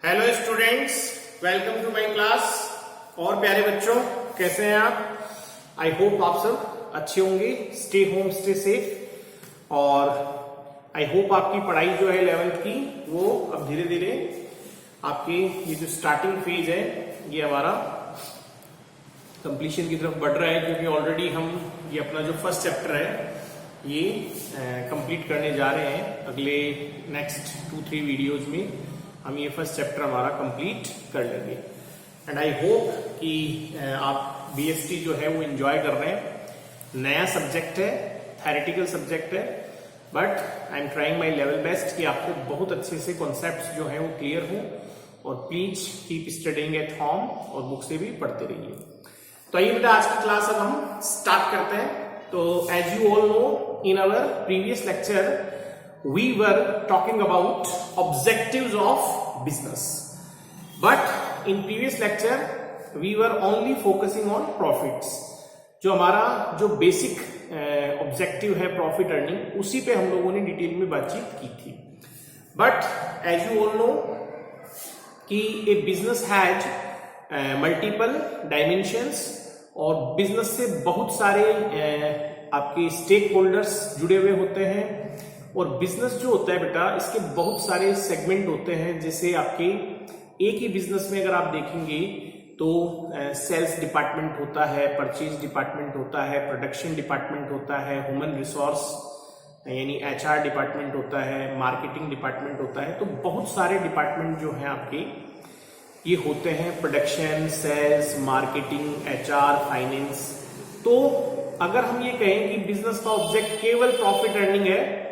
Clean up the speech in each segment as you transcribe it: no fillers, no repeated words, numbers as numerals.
Hello students, welcome to my class. और प्यारे बच्चों, कैसे हैं आप? आई होप आप सब अच्छे होंगे। Stay home, stay safe. और आई होप आपकी पढ़ाई जो है 11th की वो अब धीरे धीरे आपकी ये जो स्टार्टिंग फेज है ये हमारा कंप्लीशन की तरफ बढ़ रहा है, क्योंकि ऑलरेडी हम ये अपना जो फर्स्ट चैप्टर है ये कंप्लीट करने जा रहे हैं। अगले नेक्स्ट 2-3 वीडियोज में हम ये फर्स्ट चैप्टर हमारा कंप्लीट कर लेंगे। एंड आई होप कि आप बीएसटी जो है वो एंजॉय कर रहे हैं। नया सब्जेक्ट है, थ्योरेटिकल सब्जेक्ट है, but I am trying my level best कि आपको बहुत अच्छे से कॉन्सेप्ट्स जो है वो क्लियर हो। और please keep studying at home और बुक से भी पढ़ते रहिए। तो आइए बेटा, आज की क्लास अब हम स्टार्ट करते हैं। तो as you all know, in our previous lecture we were talking about objectives of business, but in previous lecture we were only focusing on profits। जो हमारा जो बेसिक ऑब्जेक्टिव है प्रॉफिट अर्निंग, उसी पे हम लोगों ने डिटेल में बातचीत की थी। But as you all know कि a business has multiple dimensions, और बिजनेस से बहुत सारे आपके स्टेक होल्डर्स जुड़े हुए होते हैं। और बिजनेस जो होता है बेटा, इसके बहुत सारे सेगमेंट होते हैं। जैसे आपके एक ही बिजनेस में अगर आप देखेंगे तो सेल्स डिपार्टमेंट होता है, परचेज डिपार्टमेंट होता है, प्रोडक्शन डिपार्टमेंट होता है, ह्यूमन रिसोर्स यानी एचआर डिपार्टमेंट होता है, मार्केटिंग डिपार्टमेंट होता है। तो बहुत सारे डिपार्टमेंट जो हैं आपके ये होते हैं, production, sales, marketing, HR, finance. तो अगर हम ये कहें कि बिजनेस का ऑब्जेक्ट केवल प्रॉफिट अर्निंग है,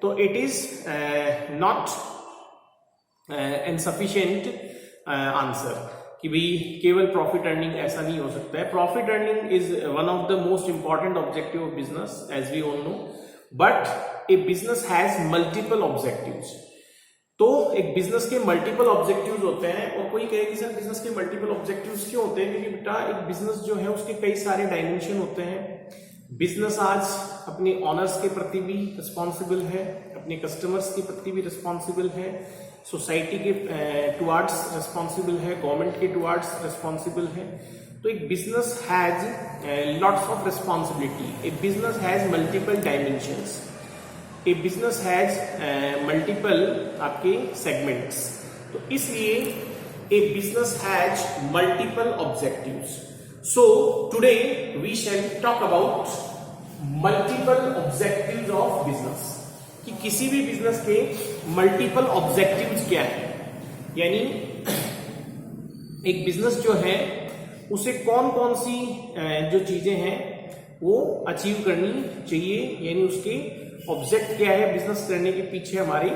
तो it is not insufficient answer कि भाई केवल प्रॉफिट अर्निंग, ऐसा नहीं हो सकता है। Profit earning is one of the most important objective of business, as we all know, but a business has multiple objectives. तो एक बिजनेस के मल्टीपल ऑब्जेक्टिव्स होते हैं। और कोई कहे कि सर बिजनेस के मल्टीपल ऑब्जेक्टिव्स क्यों होते हैं? क्योंकि बेटा एक बिजनेस जो है उसके कई सारे डायमेंशन होते हैं। बिजनेस आज अपने ऑनर्स के प्रति भी रिस्पॉन्सिबल है, अपने कस्टमर्स के प्रति भी रिस्पॉन्सिबल है, सोसाइटी के टुवार्ड्स रिस्पॉन्सिबल है, गवर्नमेंट के टुवार्ड्स रिस्पॉन्सिबल है। तो एक business has lots of responsibility. A business has multiple dimensions. A business has multiple आपके सेगमेंट्स। तो इसलिए a business has multiple objectives. So today we shall talk about multiple objectives of business, कि किसी भी business के multiple objectives क्या है। यानी एक बिजनेस जो है उसे कौन कौन सी जो चीजें हैं वो अचीव करनी चाहिए, यानी उसके ऑब्जेक्ट क्या है, बिजनेस करने के पीछे हमारी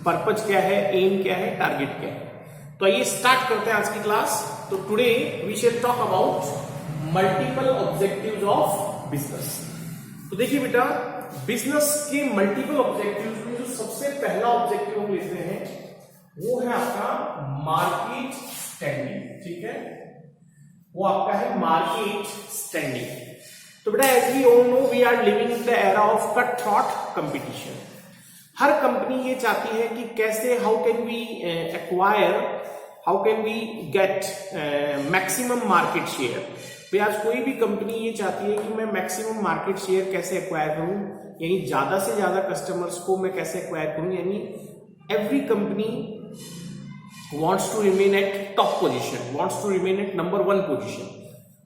पर्पज क्या है, एम क्या है, टारगेट क्या है। तो आइए स्टार्ट करते हैं आज की क्लास। तो today we shall talk about multiple objectives of business. तो देखिए बेटा, बिजनेस के मल्टीपल ऑब्जेक्टिव्स में जो सबसे पहला ऑब्जेक्टिव हम लेते हैं वो है आपका मार्केट स्टैंडिंग। ठीक है, वो आपका है मार्केट स्टैंडिंग। तो बेटा as we all know, we are living in the era of cut throat competition. हर कंपनी ये चाहती है कि कैसे, how can we acquire, how can we get maximum market share. भाई आज कोई भी कंपनी ये चाहती है कि मैं मैक्सिमम मार्केट शेयर कैसे एक्वायर करूं, यानी ज्यादा से ज्यादा कस्टमर्स को मैं कैसे एक्वायर करूं। यानी every company wants to remain at top position, wants to remain at number 1 position.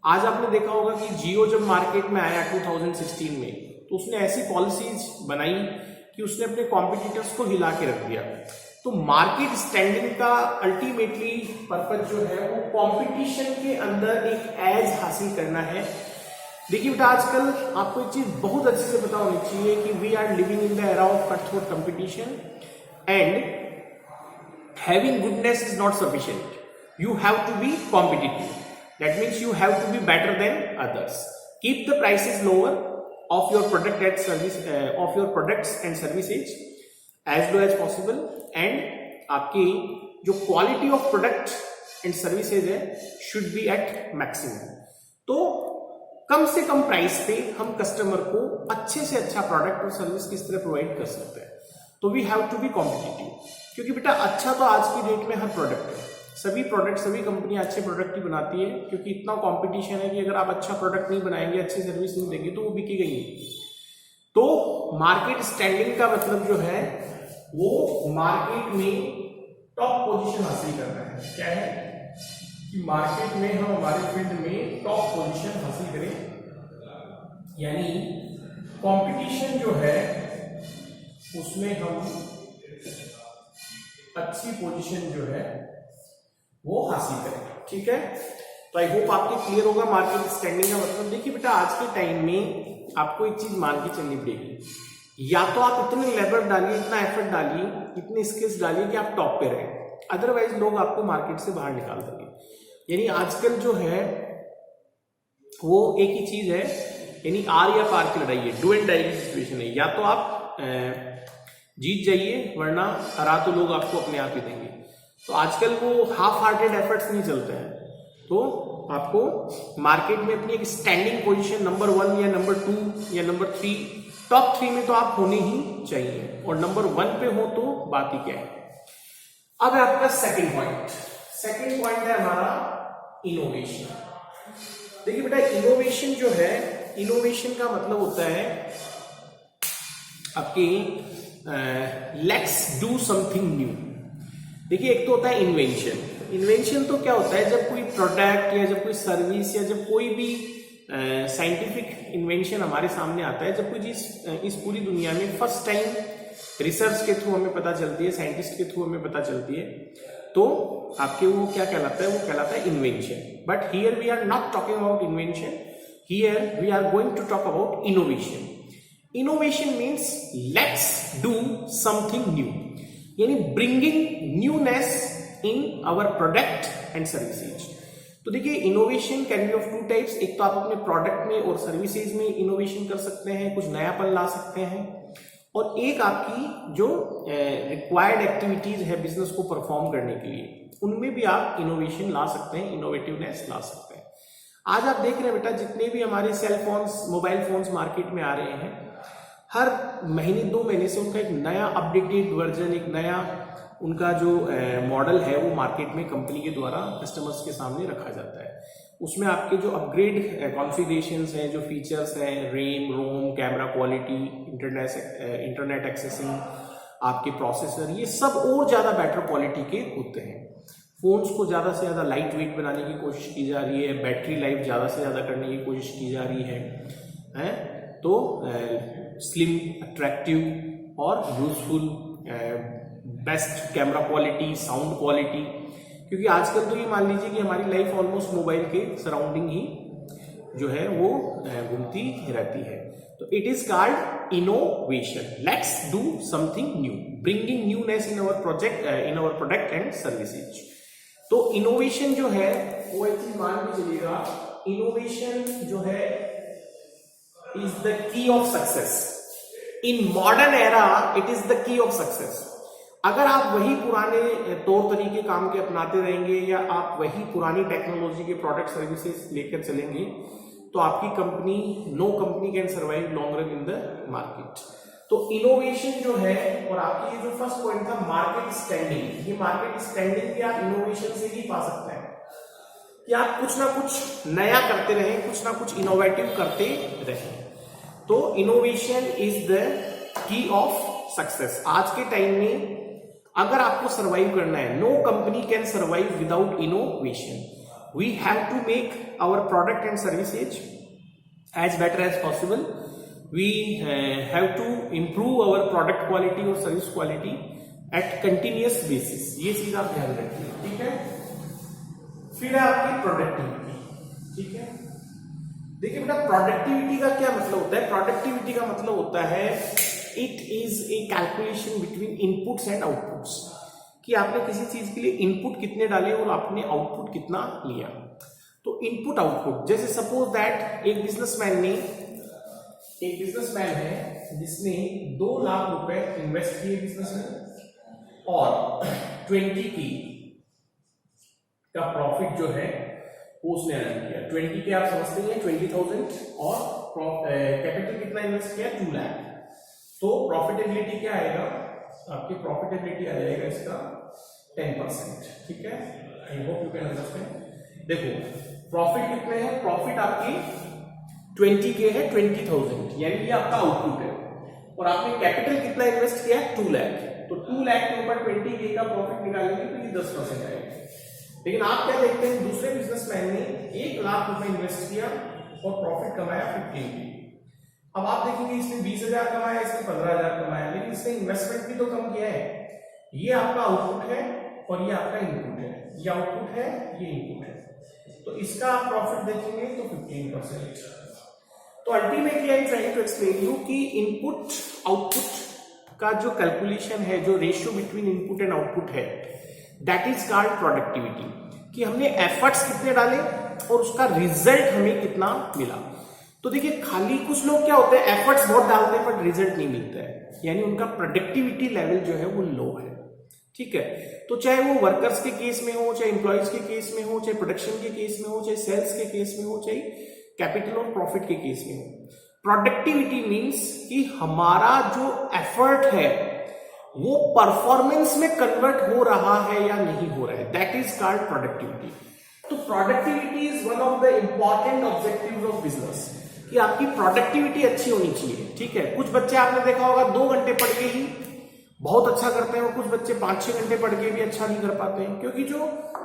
आज आपने देखा होगा कि जियो जब मार्केट में आया 2016 में, तो उसने ऐसी पॉलिसीज बनाई कि उसने अपने कॉम्पिटिटर्स को हिला के रख दिया। तो मार्केट स्टैंडिंग का अल्टीमेटली पर्पज जो है वो कंपटीशन के अंदर एक एज हासिल करना है। देखिए बेटा, आजकल आपको एक चीज बहुत अच्छे से पता होनी चाहिए कि we are living in the era of cutthroat competition, and having goodness is not sufficient. You have to be competitive. That means you have to be better than others. Keep the prices lower of your product and service of your products and services as low as possible, and आपकी जो quality of product and services है should be eight maximum. तो कम से कम price पे हम customer को अच्छे से अच्छा प्रोडक्ट और सर्विस किस तरह प्रोवाइड कर सकते हैं। तो we have to be competitive. क्योंकि बेटा अच्छा तो आज की डेट में हर प्रोडक्ट है, सभी प्रोडक्ट, सभी कंपनियां अच्छे प्रोडक्ट ही बनाती है, क्योंकि इतना कंपटीशन है कि अगर आप अच्छा प्रोडक्ट नहीं बनाएंगे, अच्छी सर्विस नहीं देंगे तो वो बिकेगा ही नहीं। तो मार्केट स्टैंडिंग का मतलब जो है वो मार्केट में टॉप पोजीशन हासिल करना है। क्या है कि मार्केट में हम हमारे फील्ड में टॉप पोजीशन हासिल करें, यानी कंपटीशन जो है उसमें हम अच्छी पोजीशन जो है वो हासिल करें। ठीक है, तो आई होप आपको क्लियर होगा मार्केट स्टैंडिंग का मतलब। देखिए बेटा आज के टाइम में आपको एक चीज मान के चलनी पड़ेगी, या तो आप इतने लेबर डालिए, इतना एफर्ट डालिए, इतने स्किल्स डालिए कि आप टॉप पे रहें, अदरवाइज लोग आपको मार्केट से बाहर निकाल देंगे। यानी आजकल जो है वो एक ही चीज है, यानी आर या पार की लड़ाई है, डू एंड डाई की सिचुएशन है। या तो आप जीत जाइए, वरना हरा तो लोग आपको अपने आप ही देंगे। तो आजकल वो हाफ हार्टेड एफर्ट्स नहीं चलते हैं, तो आपको मार्केट में अपनी एक स्टैंडिंग पोजीशन नंबर 1 या नंबर 2 या नंबर 3, टॉप 3 में तो आप होने ही चाहिए, और नंबर 1 पे हो तो बात ही क्या है। अब है आपका सेकंड पॉइंट। सेकंड पॉइंट है हमारा इनोवेशन। देखिए बेटा इनोवेशन जो है, इनोवेशन का मतलब होता है आपकी लेट्स डू समथिंग न्यू। देखिए एक तो होता है इन्वेंशन। इन्वेंशन तो क्या होता है, जब कोई प्रोडक्ट या जब कोई सर्विस या जब कोई भी साइंटिफिक इन्वेंशन हमारे सामने आता है, जब कोई चीज इस पूरी दुनिया में फर्स्ट टाइम रिसर्च के थ्रू हमें पता चलती है, साइंटिस्ट के थ्रू हमें पता चलती है, तो आपके वो क्या कहलाता है, वो कहलाता है invention. But here we are not talking about invention, here we are going to talk about innovation. Innovation means let's do something new, यानी bringing newness in our product and services. तो देखिए innovation can be of 2 types. एक तो आप अपने product में और services में इनोवेशन कर सकते हैं, कुछ नयापन ला सकते हैं, और एक आपकी जो रिक्वायर्ड एक्टिविटीज है बिजनेस को परफॉर्म करने के लिए, उनमें भी आप इनोवेशन ला सकते हैं, इनोवेटिवनेस ला सकते हैं। आज आप देख रहे हैं बेटा जितने भी हमारे cell phones, mobile phones market में आ रहे हैं, हर महीने 2 महीने से उनका एक नया अपडेटेड वर्जन, एक नया उनका जो मॉडल है वो मार्केट में कंपनी के द्वारा कस्टमर्स के सामने रखा जाता है। उसमें आपके जो अपग्रेड कॉन्फ़िगरेशंस हैं, जो फीचर्स हैं, रैम, रोम, कैमरा क्वालिटी, इंटरनेट एक्सेसिंग, आपके प्रोसेसर, ये सब और ज़्यादा बेटर क्वालिटी के होते हैं। फोन्स को ज़्यादा से ज़्यादा लाइट वेट बनाने की कोशिश की जा रही है, बैटरी लाइफ ज़्यादा से ज़्यादा करने की कोशिश की जा रही है? तो स्लिम, अट्रैक्टिव और useful, best camera quality, sound quality, क्योंकि आजकल तो ये मान लीजिए कि हमारी लाइफ ऑलमोस्ट मोबाइल के सराउंडिंग ही जो है वो घूमती रहती है। तो it is called innovation. Let's do something new, bringing newness in our project, in our product and services. तो इनोवेशन जो है वो एक चीज मान के चलिएगा, इनोवेशन जो है is the key of success in modern era. It is the key of success. अगर आप वही पुराने तौर तरीके काम के अपनाते रहेंगे, या आप वही पुरानी टेक्नोलॉजी के प्रोडक्ट सर्विसेज लेकर चलेंगे, तो आपकी company, no company can survive long run in the market. तो इनोवेशन जो है, और आपकी ये जो फर्स्ट पॉइंट था मार्केट स्टैंडिंग, ये मार्केट स्टैंडिंग भी आप इनोवेशन से ही पा सकते हैं, कि आप कुछ ना कुछ नया करते रहें, कुछ ना कुछ इनोवेटिव करते रहें। तो innovation is the key of success. आज के टाइम में अगर आपको सर्वाइव करना है, no company can survive without innovation. We have to make our product and services as better as possible. We have to improve our product quality और service quality at continuous basis. ये चीज आप ध्यान रखिए, ठीक है। फिर है आपकी प्रोडक्टिविटी, ठीक है। देखिए बेटा प्रोडक्टिविटी का क्या मतलब होता है? प्रोडक्टिविटी का मतलब होता है it is a calculation between inputs and outputs, कि आपने किसी चीज के लिए इनपुट कितने डाले और आपने आउटपुट कितना लिया। तो इनपुट आउटपुट, जैसे सपोज दैट एक बिजनेसमैन है जिसने 2 लाख रुपए इन्वेस्ट किए बिजनेस में, और 20K का प्रॉफिट जो है वो उसने अर्न किया। 20K आप समझते हैं 20,000, और कैपिटल कितना इन्वेस्ट किया? 2 लाख। तो प्रॉफिटेबिलिटी क्या आएगा? आपकी प्रॉफिटेबिलिटी आ जाएगा इसका 10%। ठीक है, आई होप यू कैन अंडरस्टैंड। देखो प्रॉफिट कितने हैं, प्रॉफिट आपकी 20K है, 20,000 यानी ये आपका आउटपुट है, और आपने कैपिटल कितना इन्वेस्ट किया है 2 लाख, तो 2 लाख के ऊपर 20K का प्रॉफिट निकालेंगे तो ये 10% आएगा। लेकिन आप क्या देखते हैं, दूसरे बिजनेसमैन ने 1 लाख रुपए इन्वेस्ट किया और प्रॉफिट कमाया 15K। अब आप देखेंगे इसने 20,000 कमाया, इसने 15,000 कमाया, लेकिन इसने इन्वेस्टमेंट भी तो कम किया है। ये आपका आउटपुट है और ये आपका इनपुट है, ये आउटपुट है, ये इनपुट है, तो इसका आप प्रॉफिट देखेंगे तो 15%। तो ultimately I am trying to explain you कि इनपुट आउटपुट का जो कैलकुलेशन है, जो ratio between input and output है, दैट इज कॉल्ड प्रोडक्टिविटी, कि हमने एफर्ट्स कितने डाले और उसका रिजल्ट हमें कितना मिला। तो देखिए खाली कुछ लोग क्या होते हैं, एफर्ट्स बहुत डालते हैं बट रिजल्ट नहीं मिलता है, यानी उनका प्रोडक्टिविटी लेवल जो है वो लो है। ठीक है, तो चाहे वो वर्कर्स के केस में हो, चाहे एम्प्लॉयज के केस में हो, चाहे प्रोडक्शन के केस में हो, चाहे सेल्स के केस में हो, चाहे कैपिटल और प्रॉफिट के केस में हो, प्रोडक्टिविटी मींस कि हमारा जो एफर्ट है वो परफॉर्मेंस में कन्वर्ट हो रहा है या नहीं हो रहा है, दैट इज कॉल्ड प्रोडक्टिविटी। तो productivity is one of the important objectives of business, कि आपकी प्रोडक्टिविटी अच्छी होनी चाहिए। ठीक है, कुछ बच्चे आपने देखा होगा 2 घंटे पढ़ के ही बहुत अच्छा करते हैं, और कुछ बच्चे 5-6 घंटे पढ़ के भी अच्छा नहीं कर पाते हैं, क्योंकि जो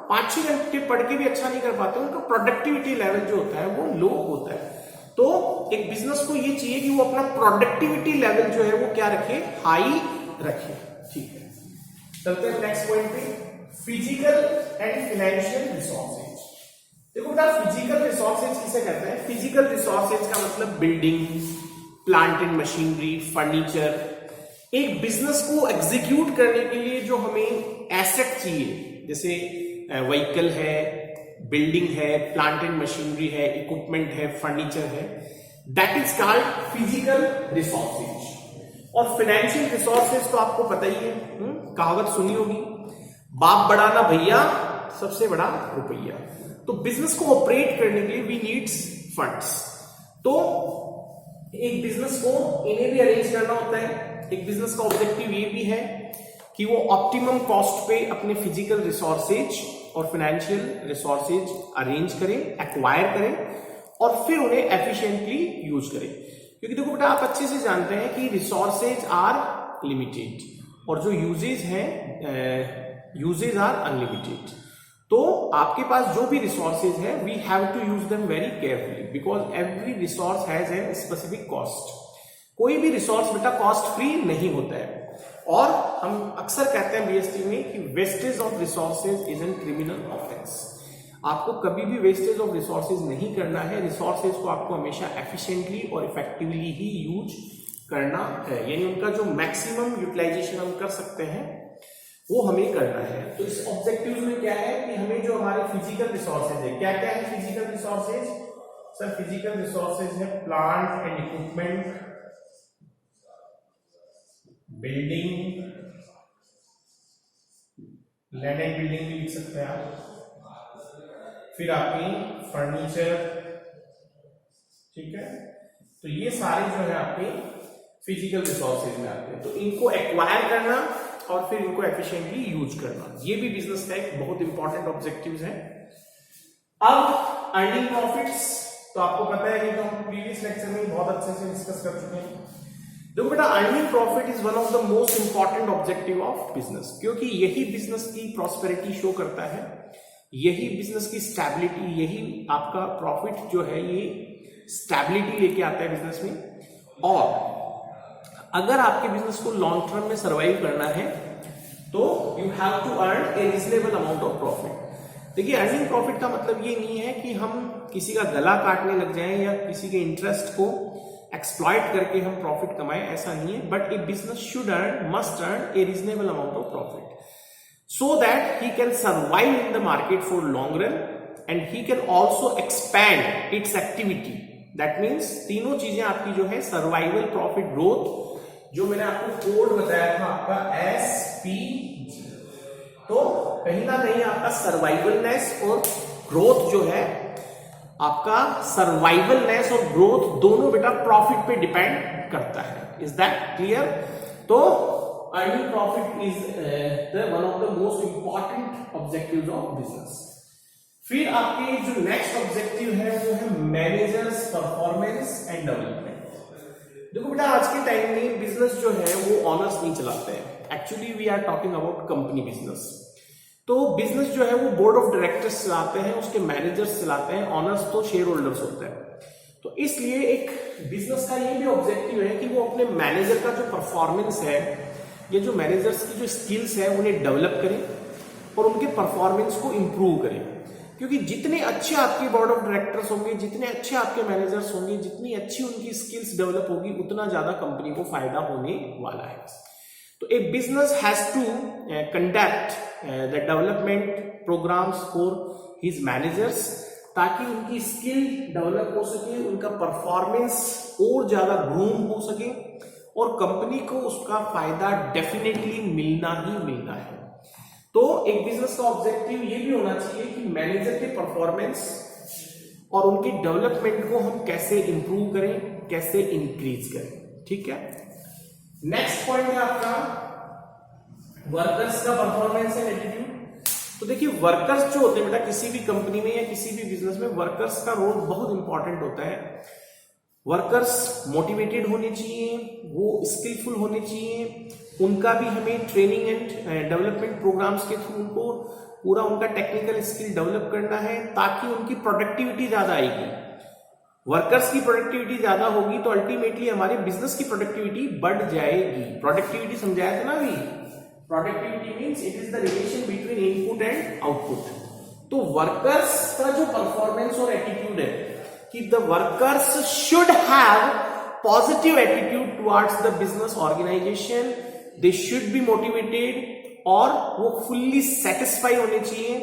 5-6 घंटे पढ़ के भी अच्छा नहीं कर पाते उनका प्रोडक्टिविटी लेवल जो होता है वो लो होता है। तो एक बिजनेस को ये चाहिए कि वो अपना प्रोडक्टिविटी लेवल जो है वो क्या रखे, हाई रखे। ठीक है, चलते हैं नेक्स्ट पॉइंट पे, फिजिकल एंड फाइनेंशियल रिसोर्सेज। देखो बेटा फिजिकल रिसोर्सेज किसे कहते हैं, फिजिकल रिसोर्सेज का मतलब building, plant and machinery, furniture. एक बिजनेस को एग्जीक्यूट करने के लिए जो हमें एसेट चाहिए, जैसे व्हीकल है, बिल्डिंग है, प्लांट एंड मशीनरी है, इक्विपमेंट है, फर्नीचर है, that is called physical resources. और फाइनेंशियल रिसोर्सेज तो आपको पता ही है, कहावत सुनी होगी, बाप बड़ा ना भैया, सबसे बड़ा रुपया। तो बिजनेस को ऑपरेट करने के लिए वी नीड्स फंड्स। तो एक बिजनेस को इन्हें भी अरेंज करना होता है। एक बिजनेस का ऑब्जेक्टिव ये भी है कि वो ऑप्टिमम कॉस्ट पे अपने फिजिकल रिसोर्सेज और फाइनेंशियल रिसोर्सेज अरेंज करें, एक्वायर करें, और फिर उन्हें एफिशिएंटली यूज करें। क्योंकि देखो बेटा आप अच्छे से जानते हैं कि रिसोर्सेज आर लिमिटेड और जो यूजेज हैं, यूजेज आर अनलिमिटेड। तो आपके पास जो भी रिसोर्सेज है, we have to use them very carefully, because every resource has an specific cost. कोई भी रिसोर्स बेटा कॉस्ट फ्री नहीं होता है, और हम अक्सर कहते हैं बीएसटी में कि wastage of resources is an criminal offence. आपको कभी भी वेस्टेज ऑफ रिसोर्सेज नहीं करना है, रिसोर्सेज को आपको हमेशा एफिशिएंटली और इफेक्टिवली ही यूज करना है, यानी उनका जो मैक्सिमम यूटिलाइजेशन हम कर सकते हैं वो हमें करना है। तो इस ऑब्जेक्टिव में क्या है कि हमें जो हमारे फिजिकल रिसोर्सेज है, क्या क्या है physical resources? Sir physical resources है plant and equipment, building, land and building भी लिख सकते हैं आप, फिर आपकी फर्नीचर। ठीक है, तो ये सारे जो है आपके फिजिकल रिसोर्सेज में आते हैं। तो इनको एक्वायर करना और फिर इनको एफिशिएंटली यूज करना, ये भी बिजनेस का एक बहुत इंपॉर्टेंट ऑब्जेक्टिव्स है। अब अर्निंग प्रॉफिट्स, तो आपको पता है कि तो हम प्रीवियस लेक्चर में बहुत अच्छे से डिस्कस कर चुके हैं। देखो बेटा earning profit is one of the most important objective of business, क्योंकि यही बिजनेस की प्रॉस्पेरिटी शो करता है, यही बिजनेस की स्टेबिलिटी, यही आपका प्रॉफिट जो है ये स्टेबिलिटी लेके आता है बिजनेस में। और अगर आपके बिजनेस को लॉन्ग टर्म में सर्वाइव करना है तो you have to earn a reasonable amount of profit. देखिए अर्निंग प्रॉफिट का मतलब ये नहीं है कि हम किसी का गला काटने लग जाएं या किसी के इंटरेस्ट को एक्सप्लॉइट करके हम प्रॉफिट कमाएं, ऐसा नहीं है। But a business should earn, must earn a reasonable amount of profit so that he can survive in the market for long run and he can also expand its activity. That means तीनों चीजें आपकी जो है survival, profit, growth, जो मैंने आपको code बताया था आपका SPG, तो कहीं ना कहीं आपका सर्वाइवलनेस और ग्रोथ जो है, आपका सर्वाइवलनेस और ग्रोथ दोनों बेटा प्रॉफिट पे डिपेंड करता है। Is that clear? तो earning profit is the one of the most important objectives of business. फिर आपके जो नेक्स्ट ऑब्जेक्टिव है वो है मैनेजर्स परफॉर्मेंस एंड डेवलपमेंट। देखो बेटा, आज के टाइम में बिजनेस जो है वो ऑनर्स नहीं चलाते हैं। Actually we are talking about company business. तो बिजनेस जो है वो बोर्ड ऑफ डायरेक्टर्स चलाते हैं, उसके मैनेजर्स चलाते हैं, ऑनर्स तो शेयर होल्डर्स होते हैं। तो इसलिए एक बिजनेस का ये भी ऑब्जेक्टिव है कि वो अपने मैनेजर का जो परफॉर्मेंस है, ये जो मैनेजर्स की जो स्किल्स है उन्हें डेवलप करें और उनके परफॉर्मेंस को इंप्रूव करें। क्योंकि जितने अच्छे आपके बोर्ड ऑफ डायरेक्टर्स होंगे, जितने अच्छे आपके मैनेजर्स होंगे, जितनी अच्छी उनकी स्किल्स डेवलप होगी, उतना ज्यादा कंपनी को फायदा होने वाला है। तो a business has to conduct the development programs for his managers, ताकि उनकी स्किल डेवलप हो सके, उनका परफॉर्मेंस और ज्यादा ग्रूम हो सके और कंपनी को उसका फायदा डेफिनेटली मिलना ही मिलना है। तो एक बिजनेस का ऑब्जेक्टिव ये भी होना चाहिए कि मैनेजर के परफॉर्मेंस और उनके डेवलपमेंट को हम कैसे इंप्रूव करें, कैसे इंक्रीज करें। ठीक है, नेक्स्ट पॉइंट है आपका वर्कर्स का परफॉर्मेंस एंड एटीट्यूड। तो देखिए, वर्कर्स जो होते हैं बेटा किसी भी कंपनी में या किसी भी बिजनेस में, वर्कर्स का रोल बहुत इंपॉर्टेंट होता है। वर्कर्स मोटिवेटेड होने चाहिए, वो स्किलफुल होने चाहिए, उनका भी हमें ट्रेनिंग एंड डेवलपमेंट प्रोग्राम्स के थ्रू उनको पूरा उनका टेक्निकल स्किल डेवलप करना है, ताकि उनकी प्रोडक्टिविटी ज्यादा आएगी। वर्कर्स की प्रोडक्टिविटी ज्यादा होगी तो अल्टीमेटली हमारे बिजनेस की प्रोडक्टिविटी बढ़ जाएगी। प्रोडक्टिविटी समझाया था ना अभी, productivity means it is the relation between input and output. तो वर्कर्स का जो परफॉर्मेंस और एटीट्यूड है कि the workers should have positive attitude towards the business organisation, they should be motivated और वो फुल्ली सेटिस्फाई होने चाहिए।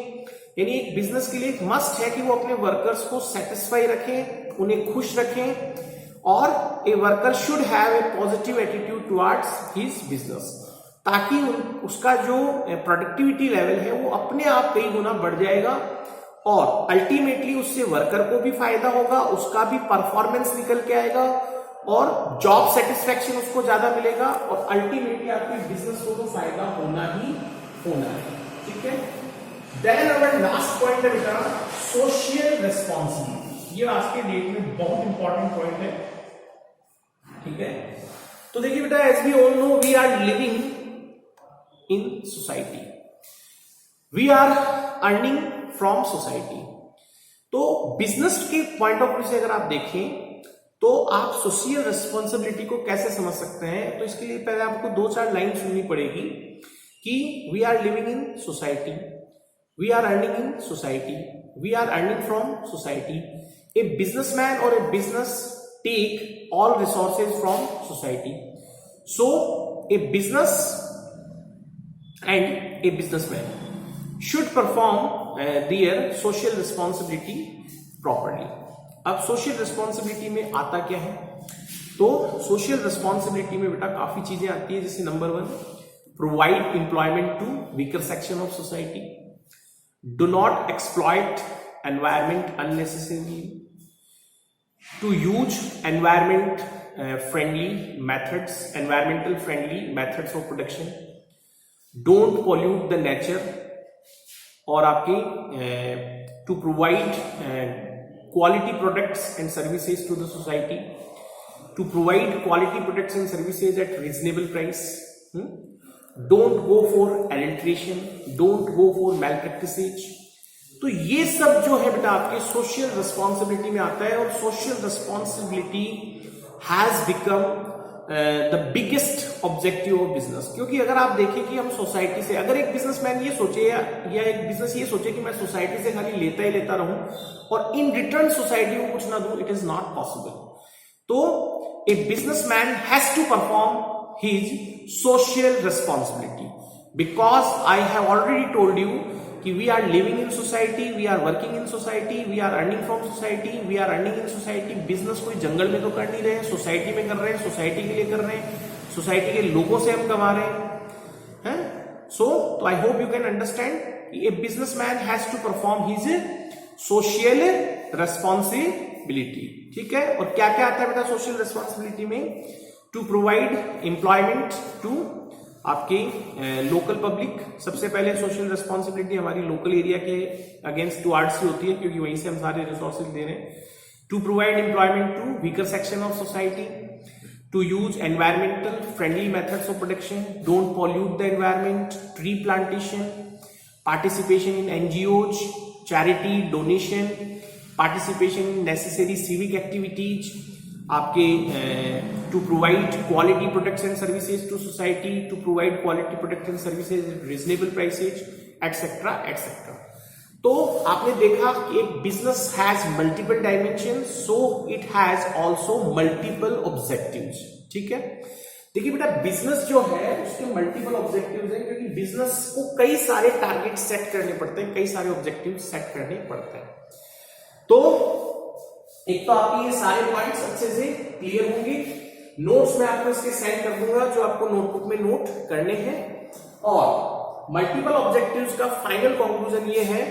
यानी एक बिजनेस के लिए एक मस्ट है कि वो अपने वर्कर्स को सेटिस्फाई रखें, उन्हें खुश रखें, और a worker should have a positive attitude towards his business, ताकि उसका जो प्रोडक्टिविटी लेवल है वो अपने आप कई गुना बढ़ जाएगा और अल्टीमेटली उससे वर्कर को भी फायदा होगा, उसका भी परफॉर्मेंस निकल के आएगा और जॉब सेटिस्फैक्शन उसको ज्यादा मिलेगा और अल्टीमेटली आपके बिजनेस को तो फायदा होना ही होना है। ठीक है, देन अवर लास्ट पॉइंट है बेटा सोशल रेस्पॉन्सिबिलिटी। ये आज के डेट में बहुत इंपॉर्टेंट पॉइंट है। ठीक है, तो देखिए बेटा, as we all know we are living in society, we are earning from society. तो बिजनेस के पॉइंट ऑफ व्यू से अगर आप देखें तो आप सोशल रेस्पॉन्सिबिलिटी को कैसे समझ सकते हैं, तो इसके लिए पहले आपको 2-4 लाइन सुननी पड़ेगी कि we are living in society, we are earning in society, we are earning from society. A businessman और a business take all resources from society. So a business and a businessman should perform their social responsibility properly. अब social responsibility में आता क्या है, तो social responsibility में बेटा काफी चीजें आती है, जैसे number 1, provide employment to weaker section of society, do not exploit environment unnecessarily, to use environment friendly methods, environmental friendly methods of production, don't pollute the nature, और आपके to provide quality products and services to the society, to provide quality products and services at reasonable price, don't go for adulteration, don't go for malpractices। तो ये सब जो है बेटा आपके social responsibility में आता है और social responsibility has become the biggest objective of business. क्योंकि अगर आप देखें कि हम सोसाइटी से, अगर एक बिजनेसमैन ये सोचे या एक बिजनेस ये सोचे कि मैं सोसाइटी से खाली लेता ही लेता रहूं और इन रिटर्न सोसाइटी को कुछ ना दूं, इट इज नॉट पॉसिबल। तो a businessman has to perform his social responsibility, because I have already told you कि we are living in society, we are working in society, we are earning from society, we are earning in society. Business कोई जंगल में तो कर नहीं रहे हैं, society में कर रहे हैं, सोसाइटी के लिए कर रहे हैं, सोसाइटी के लोगों से हम कमा रहे हैं। So I hope you can understand a businessman has to perform his social responsibility. ठीक है, और क्या क्या आता है बेटा सोशल रेस्पॉन्सिबिलिटी में? टू प्रोवाइड एम्प्लॉयमेंट टू आपके लोकल पब्लिक, सबसे पहले सोशल रिस्पॉन्सिबिलिटी हमारी लोकल एरिया के अगेंस्ट टुवर्ड्स ही होती है, क्योंकि वहीं से हम सारे रिसोर्सेज दे रहे हैं। To provide employment to weaker section of society, to use environmental friendly methods of protection, don't pollute the environment, tree plantation, participation in NGOs, charity, donation, participation in necessary civic activities, आपके to provide quality protection services to society, to provide quality protection services at reasonable prices, etc. etc. तो आपने देखा कि एक business has multiple dimension, so it has also multiple objectives. ठीक है, देखिए बेटा बिजनेस जो है उसके मल्टीपल ऑब्जेक्टिव्स हैं, क्योंकि बिजनेस को कई सारे टारगेट सेट करने पड़ते हैं, कई सारे ऑब्जेक्टिव सेट करने पड़ते हैं। तो एक तो आपके ये सारे पॉइंट्स अच्छे से क्लियर होंगे, नोट्स में आपको इसके सेंड कर दूंगा जो आपको नोटबुक में नोट करने हैं। और मल्टीपल ऑब्जेक्टिव्स का फाइनल कंक्लूजन ये है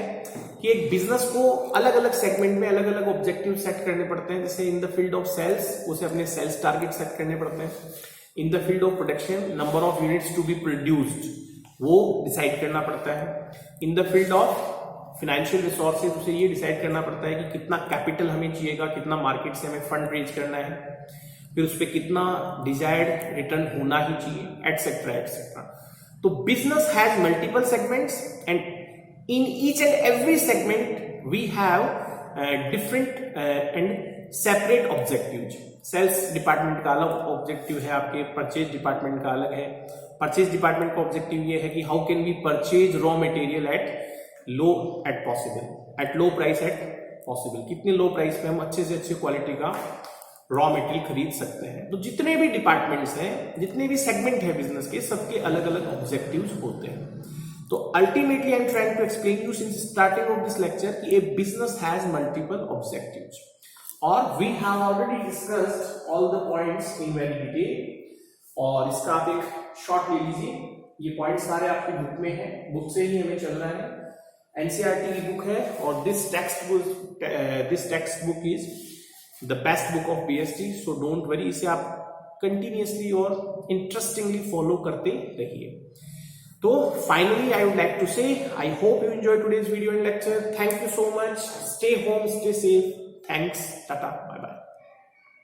कि एक बिजनेस को अलग अलग सेगमेंट में अलग अलग ऑब्जेक्टिव सेट करने पड़ते हैं। जैसे in the field of sales उसे अपने सेल्स टारगेट सेट करने पड़ते हैं, in the field of production number of units to be produced वो डिसाइड करना पड़ता है, in the field of financial resources उसे ये डिसाइड करना पड़ता है कि कितना कैपिटल हमें चाहिएगा, कितना मार्केट से हमें फंड रेज करना है, फिर उस पर कितना डिजायर्ड रिटर्न होना ही चाहिए, एटसेट्रा एटसेट्रा। तो business has multiple segments and in each and every segment we have different and separate objectives. Sales department का अलग ऑब्जेक्टिव है, आपके परचेज डिपार्टमेंट का अलग है। परचेज डिपार्टमेंट का ऑब्जेक्टिव ये है कि how can we purchase raw material at low at possible, at low price at possible, कितने लो प्राइस पे हम अच्छे से अच्छी क्वालिटी का रॉ मटेरियल खरीद सकते हैं। तो जितने भी डिपार्टमेंट्स हैं, जितने भी सेगमेंट है बिजनेस के, सबके अलग अलग ऑब्जेक्टिव्स होते हैं। तो ultimately I am trying to explain you since starting of this lecture कि a business has multiple objectives, और we have already discussed all the points in very detail. और इसका आप एक शॉर्ट ले लीजिए, ये पॉइंट्स सारे आपकी बुक में है, बुक से ही हमें चल रहा है, एनसीईआरटी की बुक है। और this text book is the best book of BST, so don't worry, इसे आप कंटिन्यूअसली और इंटरेस्टिंगली फॉलो करते रहिए। तो finally I would like to say I hope you enjoyed today's video and lecture. Thank you so much. Stay home, stay safe. Thanks. Tata.